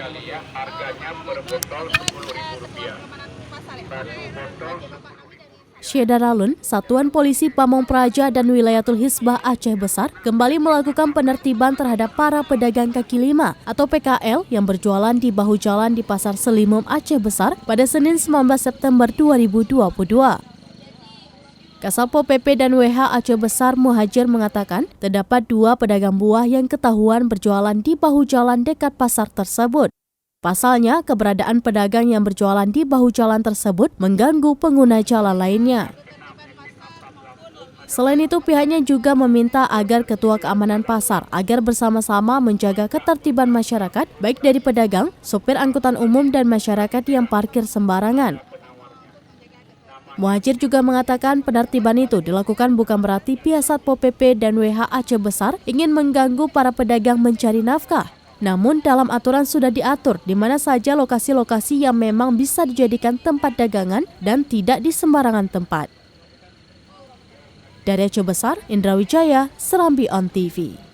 sekali ya, harganya per botol Rp10.000. Satu botol Syedaralun, Satuan Polisi Pamong Praja dan Wilayatul Hisbah Aceh Besar kembali melakukan penertiban terhadap para pedagang kaki lima atau PKL yang berjualan di bahu jalan di Pasar Selimum Aceh Besar pada Senin 19 September 2022. Kasatpol PP dan WH Aceh Besar Muhajir mengatakan terdapat 2 pedagang buah yang ketahuan berjualan di bahu jalan dekat pasar tersebut. Pasalnya, keberadaan pedagang yang berjualan di bahu jalan tersebut mengganggu pengguna jalan lainnya. Selain itu, pihaknya juga meminta agar Ketua Keamanan Pasar agar bersama-sama menjaga ketertiban masyarakat, baik dari pedagang, sopir angkutan umum, dan masyarakat yang parkir sembarangan. Muhajir juga mengatakan penertiban itu dilakukan bukan berarti pihak Satpol PP dan WH Aceh Besar ingin mengganggu para pedagang mencari nafkah. Namun dalam aturan sudah diatur di mana saja lokasi-lokasi yang memang bisa dijadikan tempat dagangan dan tidak di sembarangan tempat. Dari Aceh Besar, Indra Wijaya, Serambi On TV.